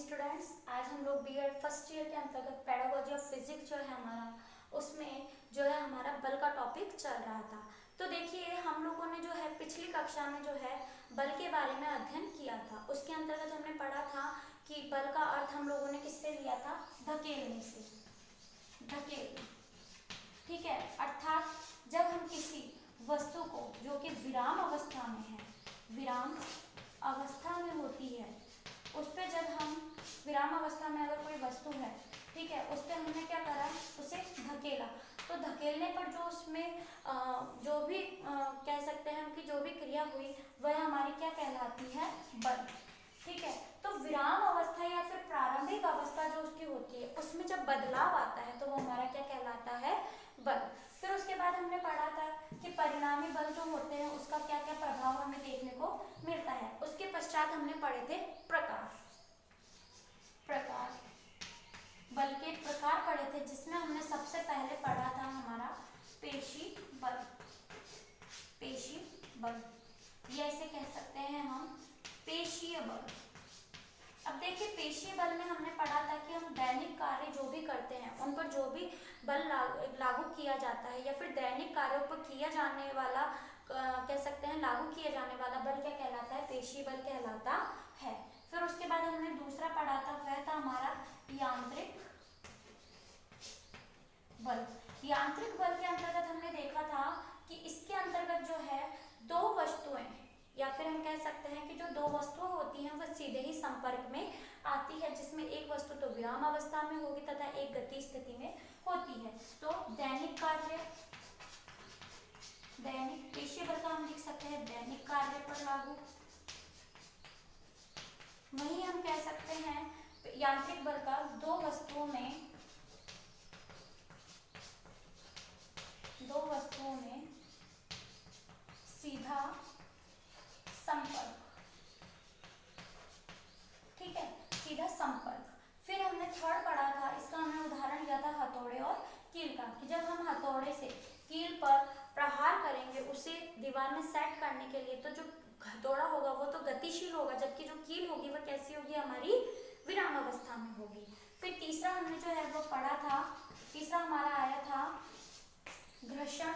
Students, आज हम लोग बीएड फर्स्ट ईयर के अंतर्गत पेडागोजी ऑफ फिजिक्स जो है हमारा, उसमें जो है हमारा बल का टॉपिक चल रहा था। तो देखिए, हम लोगों ने जो है पिछली कक्षा में जो है बल के बारे में अध्ययन किया था। उसके अंतर्गत हमने पढ़ा था कि बल का अर्थ हम लोगों ने किससे लिया था? धकेलने से। धकेलना, ठीक है। अर्थात जब हम किसी वस्तु को जो कि विराम अवस्था में है, विराम अवस्था में होती है, उस पर जब हम विराम अवस्था में अगर कोई वस्तु है, ठीक है, उस पर हमने क्या करा? उसे धकेला। तो धकेलने पर जो उसमें जो भी कह सकते हैं कि जो भी क्रिया हुई वह हमारी क्या कहलाती है? बल, ठीक है। तो विराम अवस्था या फिर प्रारंभिक अवस्था जो उसकी होती है, उसमें जब बदलाव आता है तो वो हमारा क्या कहलाता है? बल। फिर उसके बाद हमने पढ़ा था कि परिणामी बल जो होते हैं उसका क्या क्या प्रभाव हमें देखने को मिलता है। उसके पश्चात हमने पढ़े थे प्रकार। बल के प्रकार पढ़े थे, जिसमें हमने सबसे पहले पढ़ा था हमारा पेशी बल। पेशी बल, ये ऐसे कह सकते हैं हम पेशीय बल। अब देखिए, पेशीय बल में हमने पढ़ा था कि हम दैनिक कार्य जो भी करते हैं उन पर जो भी बल लागू किया जाता है या फिर दैनिक कार्यों पर किया जाने वाला कह सकते हैं लागू किया जाने वाला बल क्या कहलाता है? पेशीय बल कहलाता है। फिर उसके बाद हमने दूसरा पढ़ा था, वह था हमारा यांत्रिक बल। यांत्रिक बल के अंतर्गत हमने देखा था कि इसके अंतर्गत जो है दो वस्तुएं या फिर हम कह सकते हैं कि जो दो वस्तुएं होती हैं वह सीधे ही संपर्क में आती है, जिसमें एक वस्तु तो विराम अवस्था में होगी तथा एक गति स्थिति में होती है। तो दैनिक कार्य, दैनिक पेशीय बल का हम लिख सकते हैं दैनिक कार्य पर लागू। वही हम कह सकते हैं यांत्रिक बल का दो वस्तुओं में सीधा संपर्क, ठीक है, सीधा संपर्क। फिर हमने थर्ड पढ़ा था, इसका हमने उदाहरण लिया था हथौड़े और कील का, कि जब हम हथौड़े से कील पर प्रहार करेंगे उसे दीवार में सेट करने के लिए, तो जो हथौड़ा होगा वो तो गतिशील होगा, जबकि जो कील होगी वह कैसी होगी? हमारी विराम अवस्था में होगी। फिर तीसरा हमने जो है वो पढ़ा था, तीसरा हमारा आया था घर्षण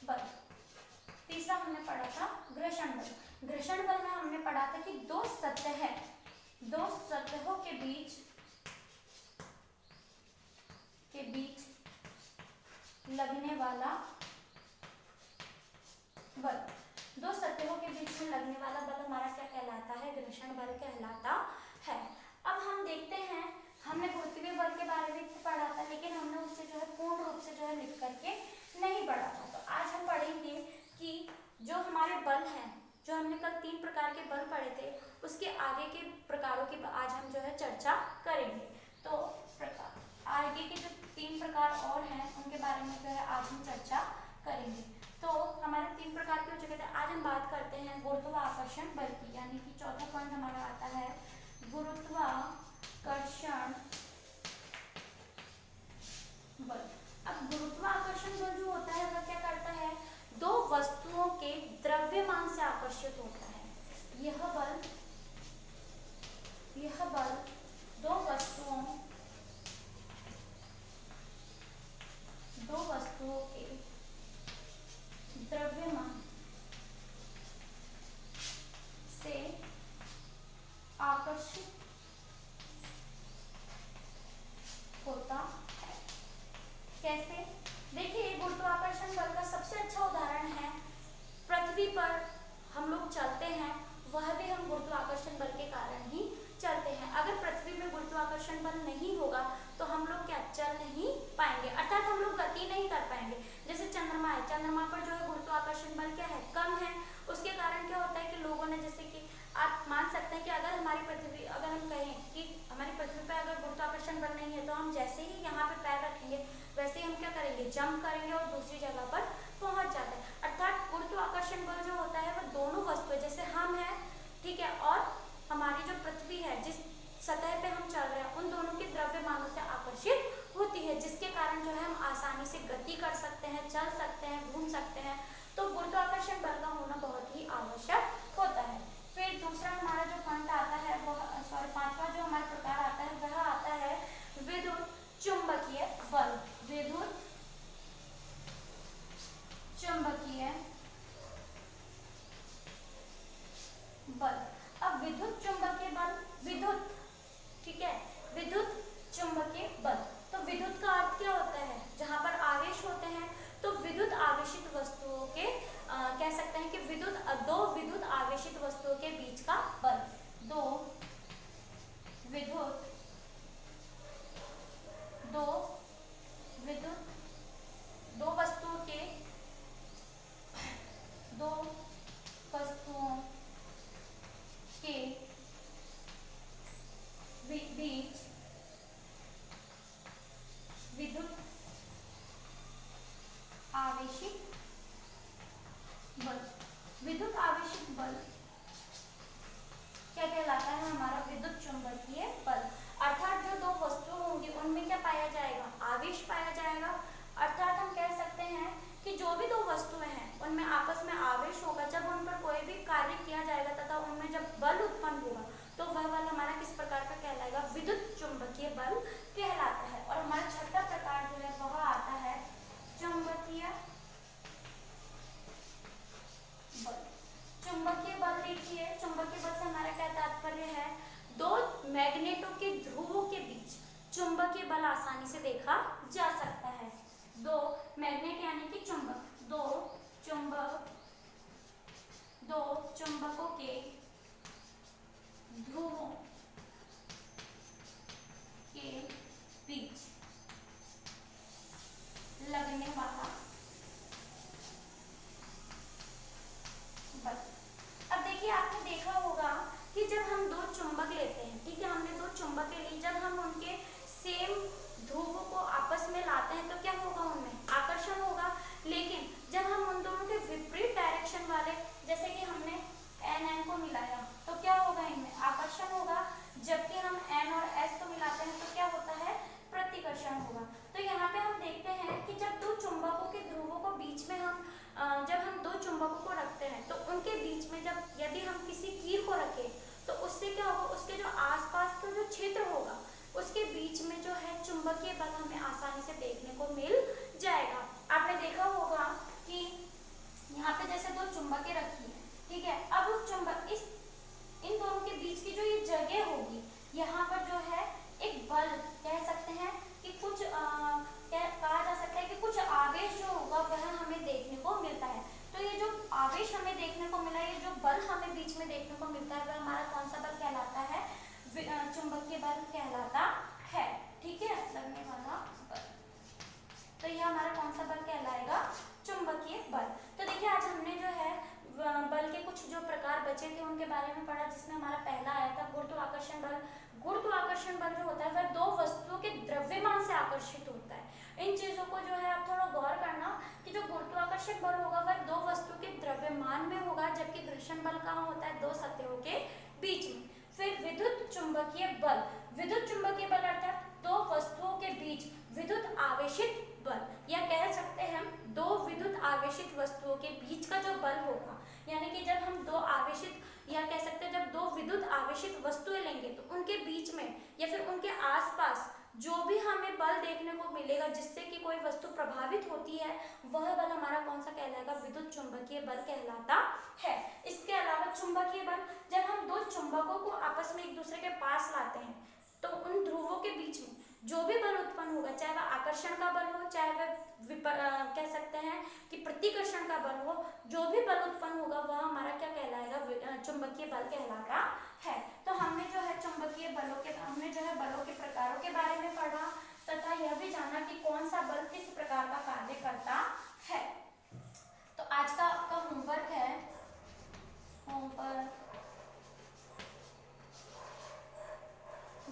बल। तीसरा हमने पढ़ा था घर्षण बल। घर्षण बल में हमने पढ़ा था कि दो सतहों के बीच लगने वाला बल, दो सतहों के बीच में लगने वाला बल हमारा क्या कहलाता है? घर्षण बल कहलाता है। अब हम देखते हैं, हमने गुरुत्वीय बल के बारे में पढ़ा था, लेकिन हमने उसे जो है पूर्ण रूप से जो है लिख करके नहीं पढ़ा था। तो आज हम पढ़ेंगे कि जो हमारे बल हैं, जो हमने कल 3 प्रकार के बल पढ़े थे, उसके आगे के प्रकारों की आज हम जो है चर्चा करेंगे। तो आगे के जो 3 प्रकार और हैं उनके बारे में जो है आज हम चर्चा करेंगे। तो हमारे 3 प्रकार के हो चुके थे। आज हम बात करते हैं गुरुत्वाकर्षण बल की, यानी कि चौथा पॉइंट हमारा आता है गुरुत्वाकर्षण बल। अब गुरुत्वाकर्षण बल जो होता है वह क्या करता है? दो वस्तुओं के द्रव्यमान से आकर्षित होता है। यह बल दो वस्तुओं के द्रव्यमान से आकर्षित होता है। कैसे? देखिए, गुरुत्वाकर्षण बल का सबसे अच्छा उदाहरण है पृथ्वी पर हम लोग चलते हैं, वह भी हम गुरुत्वाकर्षण बल के कारण ही चलते हैं। अगर पृथ्वी में गुरुत्वाकर्षण बल नहीं होगा तो हम लोग क्या चल नहीं पाएंगे, अर्थात हम लोग गति नहीं कर पाएंगे। जैसे चंद्रमा है, चंद्रमा पर जो है गुरुत्वाकर्षण बल क्या है? कम है। उसके कारण क्या होता है कि लोगों ने, जैसे कि आप मान सकते हैं कि अगर हमारी पृथ्वी, अगर हम कहें कि हमारी पृथ्वी पर अगर गुरुत्वाकर्षण बल नहीं है तो हम जैसे ही यहाँ पे पैर रखेंगे वैसे ही हम क्या करेंगे? जंप करेंगे और दूसरी जगह पर पहुंच जाते हैं। अर्थात गुरुत्वाकर्षण बल जो होता है वह दोनों वस्तुएं, जैसे हम हैं, ठीक है, और हमारी जो पृथ्वी है, जिस सतह पे हम चल रहे हैं, उन दोनों के द्रव्यमानों से आकर्षित होती है, जिसके कारण जो है हम आसानी से गति कर सकते हैं, चल सकते हैं, घूम सकते हैं। तो गुरुत्वाकर्षण बल का होना बहुत ही आवश्यक होता है। फिर दूसरा हमारा जो पॉइंट आता है वो बल। अब विद्युत चुंबकीय बल, विद्युत, ठीक है, विद्युत चुंबकीय बल। तो विद्युत का अर्थ क्या होता है, जहां पर आवेश होते हैं। तो विद्युत आवेशित वस्तुओं के कह सकते हैं कि दो विद्युत आवेशित वस्तुओं के बीच का बल, दो विद्युत दो वस्तुओं के बीच विद्युत आवेशित बल। विद्युत आवेशित बल क्या कहलाता है, हमारा विद्युत चुंबकीय बल। अर्थात जो दो वस्तु होंगी उनमें क्या पाया जाएगा, आवेश पाया जाएगा। अर्थात हम कह सकते हैं कि जो भी दो वस्तुएं हैं उनमें आपस में आवेश होगा। जब उन पर कोई भी कार्य किया जाएगा तथा उनमें जब बल उत्पन्न होगा तो वह बल हमारा किस प्रकार का कहलाएगा, विद्युत चुंबकीय बल कहलाता है। और हमारा छठा प्रकार जो है वह आता है चुंबकीय बल। चुंबकीय बल देखिए, चुंबकीय बल से हमारा क्या तात्पर्य है, दो मैग्नेटों के ध्रुवों के बीच चुंबकीय बल आसानी से देखा जा सकता है। दो मैग्नेट यानी कि चुंबक, दो चुंबकों के ध्रुवों के बीच लगने वाला बल। अब देखिए, आपने देखा होगा कि जब हम दो चुंबक लेते हैं, ठीक है, हमने दो चुंबक ले ली, जब हम उनके सेम ध्रुवों को आपस में लाते हैं तो क्या होगा, उनमें आकर्षण होगा। लेकिन जब हम उन दोनों के विपरीत डायरेक्शन वाले, जैसे कि हमने N को मिलाया तो क्या होगा, इनमें आकर्षण होगा। जबकि हम N और S को मिलाते हैं तो क्या होता है, प्रतिकर्षण होगा। तो यहाँ पे हम देखते हैं कि जब दो चुंबकों के ध्रुवों को बीच में जब हम दो चुंबकों को रखते हैं तो उनके बीच में जब यदि हम किसी कील को रखें तो उससे क्या होगा, उसके जो आसपास का जो क्षेत्र होगा उसके बीच में जो है चुंबकीय बल हमें आसानी से देखने को मिल जाएगा। आपने देखा होगा कि यहाँ पे जैसे दो चुंबकें रखी है, ठीक है, अब उस चुंबक इन दोनों के बीच की जो ये जगह होगी, यहाँ पर जो है एक बल कह सकते हैं कि कुछ कहा जा सकता है कि कुछ आवेश जो होगा वह हमें देखने को मिलता है। तो ये जो आवेश हमें देखने को मिला, ये जो बल हमें बीच में देखने को मिलता है वह हमारा कौन सा बल कहलाता है, चुंबकीय बल कहलाता है, ठीक है, लगने वाला बल। तो यह हमारा कौन सा बल कहलाएगा, चुंबकीय बल। तो देखिए, आज हमने जो है बल के कुछ जो प्रकार बचे थे उनके बारे में पढ़ा, जिसमें हमारा पहला आया था गुरुत्वाकर्षण बल। गुरुत्वाकर्षण बल जो होता है वह दो वस्तुओं के द्रव्यमान से आकर्षित होता है। इन चीजों को जो है आप थोड़ा गौर करना कि जो गुरुत्वाकर्षण बल होगा वह दो वस्तुओं के द्रव्यमान में होगा, जबकि घर्षण बल कहाँ होता है, दो सतहों के बीच में। फिर विद्युत चुंबकीय बल, विद्युत चुंबकीय बल अर्थात दो वस्तुओं के बीच विद्युत आवेशित बल, या कह सकते हैं हम दो विद्युत आवेशित वस्तुओं के बीच का जो बल होगा, यानी कि जब हम दो आवेशित, या कह सकते हैं जब दो विद्युत आवेशित वस्तुएं लेंगे तो उनके बीच में या फिर उनके आसपास जो भी हमें बल देखने को मिलेगा जिससे कि कोई वस्तु प्रभावित होती है, वह बल हमारा कौन सा कहलाएगा, विद्युत चुंबकीय बल कहलाता है। इसके अलावा चुंबकीय बल, जब हम दो चुंबकों को आपस में एक दूसरे के पास लाते हैं तो उन ध्रुवों के बीच में जो भी बल उत्पन्न होगा, चाहे वह आकर्षण का बल हो, चाहे वह कह सकते हैं कि प्रतिकर्षण का बल हो, जो भी बल उत्पन्न होगा वह हमारा क्या कहलाएगा, चुंबकीय बल कहलाता है। तो हमने जो है चुंबकीय बलों के, हमने जो है बलों के प्रकारों के बारे में पढ़ा तथा यह भी जाना कि कौन सा बल किस प्रकार का कार्य करता है। तो आज का आपका होमवर्क है,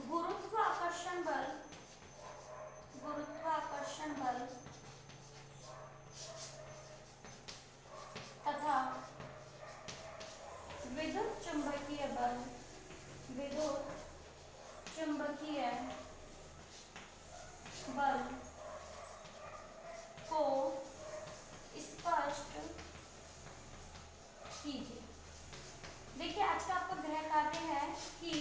गुरुत्वाकर्षण बल तथा विद्युत चुंबकीय बल को स्पष्ट कीजिए। देखिए, आज का आपका गृह कार्य है कि